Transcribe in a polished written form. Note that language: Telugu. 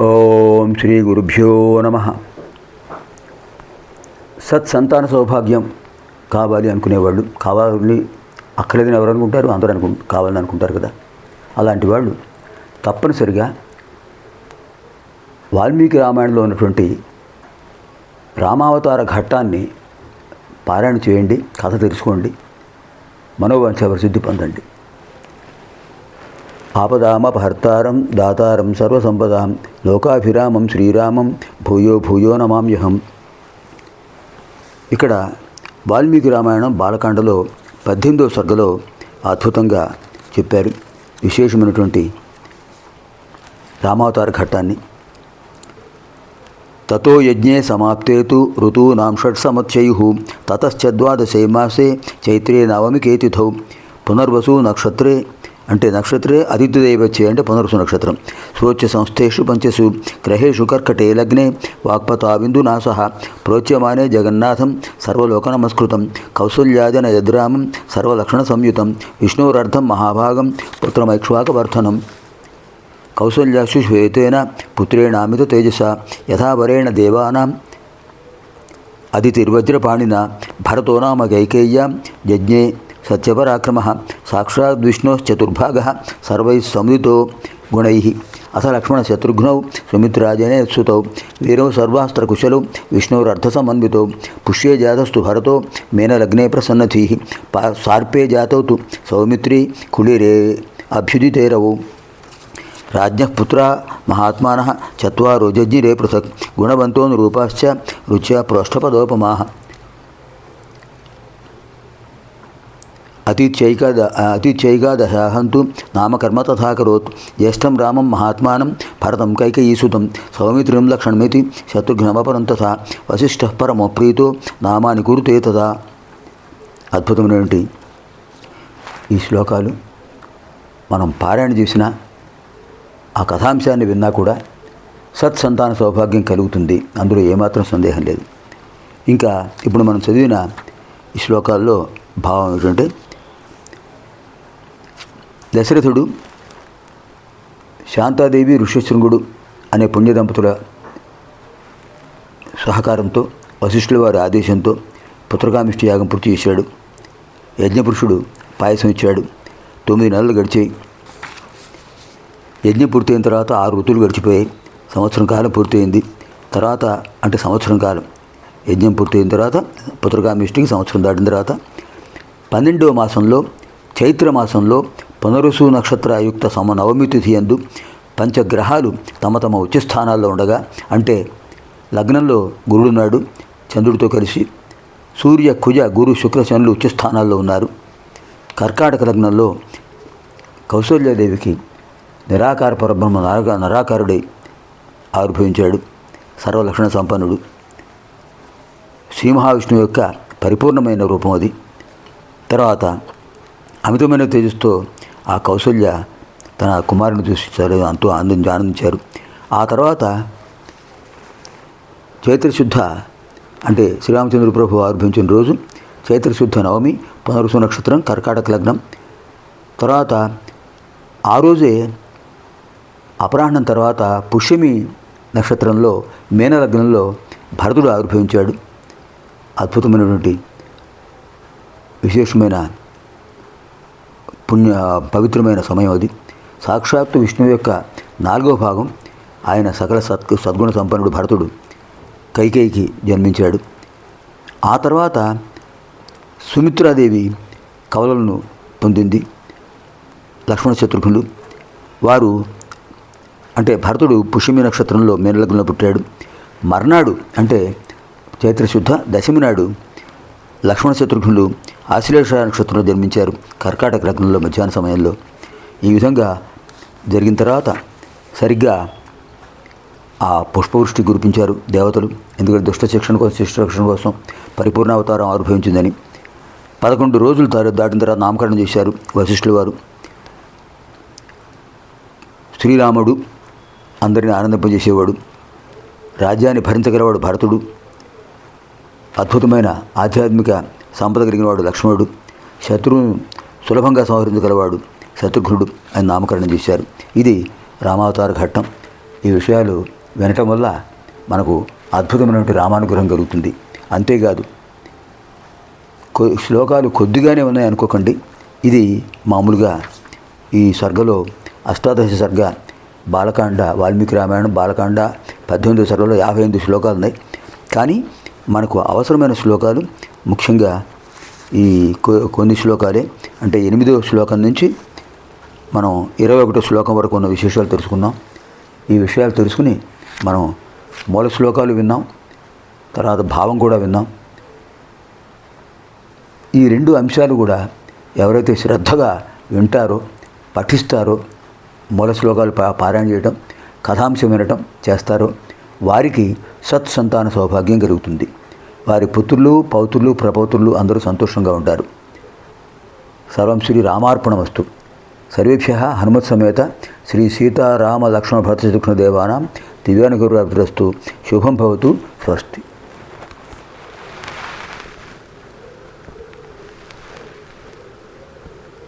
ఓం శ్రీ గురుభ్యో నమ. సత్సంతాన సౌభాగ్యం కావాలి అనుకునేవాళ్ళు, కావాలని అక్కర్లేదని ఎవరు అనుకుంటారు? అందరూ కావాలని అనుకుంటారు కదా. అలాంటి వాళ్ళు తప్పనిసరిగా వాల్మీకి రామాయణంలో ఉన్నటువంటి రామావతార ఘట్టాన్ని పారాయణ చేయండి, కథ తెలుసుకోండి, మనోవాంఛ సిద్ధి పొందండి. ఆపదామపహర్తారం దాతారం సర్వసంపదాం లోకాభిరామం శ్రీరామం భూయో భూయో నమామ్యహం. ఇక్కడ వాల్మీకి రామాయణం బాలకాండలో 18వ సర్గలో అద్భుతంగా చెప్పారు విశేషమైనటువంటి రామావతార ఘట్టాన్ని. తతో యజ్ఞే సమాప్తే తు ఋతూనాం షట్సమత్యయుః తతశ్చద్వాదశే మాసే చైత్రే నవమికేతిథౌ పునర్వసు నక్షత్రే అంటే నక్షత్రే అదితిదైవచ్చే అంటే పునర్వసు నక్షత్రం. స్వోచ్య సంస్థేషు పంచసు గ్రహేషు కర్కటే లగ్నే వాక్పతావిందునాసః ప్రోచ్యమానే జగన్నాథం సర్వలోక నమస్కృతం కౌసల్యాజన యద్రామం సర్వలక్షణ సంయుతం విష్ణోరర్ధం మహాభాగం పుత్రమైక్ష్వాకవర్ధనం కౌసల్యాశు శ్వేతేన పుత్రేణామిత తేజస యథావరేణ దేవానాం అదితిర్వజ్రపాణిన భరతో నామ కైకేయ్యాం యజ్ఞే సత్యపరాక్రమః సాక్షాద్విష్ణోశ్చతుర్భాగः సర్వైః సంయుతో గుణైః అథ లక్ష్మణ శత్రుఘ్నౌ సుమిత్రాజనే సుతౌ వీరౌ సర్వాస్త్రకుశలౌ విష్ణోరర్ధసమన్వితౌ పుష్యే జాతస్తు భరతో మేనలగ్నే ప్రసన్నధీః సార్పే జాతౌ తు సౌమిత్రీ కుళిరే అభ్యుదితేరవౌ రాజ్ఞః పుత్రా మహాత్మానః చత్వారో జజ్ఞిరే పృథక్ గుణవంతోన్ రూపాశ్చ రుచ్యా ప్రోష్ఠపదోపమాః అతిథ్యైకాదశాహంతు నామకర్మ తథాకరోత్ జ్యేష్ఠం రామం మహాత్మానం భరతం కైకేయీసుతం సౌమిత్రిం లక్ష్మణమితి శత్రుఘ్నమపరం తథా వశిష్ఠః పరమో ప్రీతో నామాని కురుతే తదా. అద్భుతమైనటువంటి ఈ శ్లోకాలు మనం పారాయణ చేసిన ఆ కథాంశాన్ని విన్నా కూడా సత్సంతాన సౌభాగ్యం కలుగుతుంది, అందులో ఏమాత్రం సందేహం లేదు. ఇంకా ఇప్పుడు మనం చదివిన ఈ శ్లోకాల్లో భావం ఏమిటంటే, దశరథుడు శాంతాదేవి ఋష్యశృంగుడు అనే పుణ్య దంపతుల సహకారంతో వశిష్ఠుల వారి ఆదేశంతో పుత్రకామిష్టి యాగం పూర్తి చేశాడు. యజ్ఞపురుషుడు పాయసం ఇచ్చాడు. 9 నెలలు గడిచాయి. యజ్ఞం పూర్తయిన తర్వాత 6 ఋతువులు గడిచిపోయాయి. సంవత్సరం కాలం పూర్తయింది. తర్వాత అంటే సంవత్సరం కాలం యజ్ఞం పూర్తయిన తర్వాత పుత్రకామిష్టికి సంవత్సరం దాటిన తర్వాత 12వ మాసంలో చైత్రమాసంలో పునరుసు నక్షత్రయుక్త నవమి తిథి యందు పంచగ్రహాలు తమ తమ ఉచ్చస్థానాల్లో ఉండగా, అంటే లగ్నంలో గురుడున్నాడు చంద్రుడితో కలిసి, సూర్య కుజ గురు శుక్ర శనులు ఉచ్చస్థానాల్లో ఉన్నారు. కర్కాటక లగ్నంలో కౌసల్యాదేవికి నిరాకార పరబ్రహ్మ నిరాకారుడై ఆవిర్భవించాడు. సర్వలక్షణ సంపన్నుడు, శ్రీ మహావిష్ణువు యొక్క పరిపూర్ణమైన రూపం అది. తర్వాత అమితమైన తేజస్తో ఆ కౌసల్య తన కుమారుని చూసి చాలా ఎంతో ఆనందించారు. ఆ తర్వాత చైత్రశుద్ధ అంటే శ్రీరామచంద్ర ప్రభు ఆవిర్భవించిన రోజు చైత్రశుద్ధ నవమి, పునరుసు నక్షత్రం, కర్కాటక లగ్నం. తర్వాత ఆ రోజే అపరాహ్నం తర్వాత పుష్యమి నక్షత్రంలో మేనలగ్నంలో భరతుడు ఆవిర్భవించాడు. అద్భుతమైనటువంటి విశేషమైన పవిత్రమైన సమయం అది. సాక్షాత్తు విష్ణువు యొక్క 4వ భాగం ఆయన సకల సద్గుణ సంపన్నుడు భరతుడు కైకేయికి జన్మించాడు. ఆ తర్వాత సుమిత్రాదేవి కవలలను పొందింది. లక్ష్మణ శత్రుఘ్నులు వారు అంటే భరతుడు పుష్యమి నక్షత్రంలో మేనలగ్నంలో పుట్టాడు. మర్నాడు అంటే చైత్రశుద్ధ దశమి నాడు లక్ష్మణ శత్రుఘ్నులు ఆశ్లేష నక్షత్రంలో జన్మించారు, కర్కాటక లగ్నంలో మధ్యాహ్న సమయంలో. ఈ విధంగా జరిగిన తర్వాత సరిగ్గా ఆ పుష్పవృష్టి కురిపించారు దేవతలు. ఎందుకంటే దుష్ట శిక్షణ కోసం, శిష్ట రక్షణ కోసం పరిపూర్ణావతారం ఆవిర్భవించిందని. 11 రోజులు దాటిన తర్వాత నామకరణం చేశారు వశిష్ఠుల వారు. శ్రీరాముడు అందరినీ ఆనందింపజేసేవాడు, రాజ్యాన్ని భరించగలవాడు భరతుడు, అద్భుతమైన ఆధ్యాత్మిక సంపద కలిగిన వాడు లక్ష్మణుడు, శత్రువును సులభంగా సంహరించగలవాడు శత్రుఘ్నుడు అని నామకరణం చేశారు. ఇది రామావతార ఘట్టం. ఈ విషయాలు వినటం వల్ల మనకు అద్భుతమైనటువంటి రామానుగ్రహం కలుగుతుంది. అంతేకాదు శ్లోకాలు కొద్దిగానే ఉన్నాయి అనుకోకండి. ఇది మామూలుగా ఈ సర్గలో అష్టాదశ సర్గ బాలకాండ, వాల్మీకి రామాయణం బాలకాండ 18వ సర్గలో 58 శ్లోకాలు ఉన్నాయి. కానీ మనకు అవసరమైన శ్లోకాలు ముఖ్యంగా ఈ కొన్ని శ్లోకాలే. అంటే 8వ శ్లోకం నుంచి మనం 21వ శ్లోకం వరకు ఉన్న విశేషాలు తెలుసుకున్నాం. ఈ విషయాలు తెలుసుకుని మనం మూల శ్లోకాలు విన్నాం, తర్వాత భావం కూడా విన్నాం. ఈ 2 అంశాలు కూడా ఎవరైతే శ్రద్ధగా వింటారో, పఠిస్తారో, మూల శ్లోకాలు పారాయణ చేయటం, కథాంశం వినటం చేస్తారో వారికి సత్సంతాన సౌభాగ్యం కలుగుతుంది. వారి పుత్రులు, పౌత్రులు, ప్రపౌత్రులు అందరూ సంతోషంగా ఉంటారు. సర్వం శ్రీ రామార్పణమస్తు. సర్వేభ్యః హనుమత్ సమేత శ్రీ సీతారామ లక్ష్మణ భరత శత్రుఘ్న దేవానాం దివ్యానుగ్రహ అభిరస్తు. శుభం భవతు. స్వస్తి.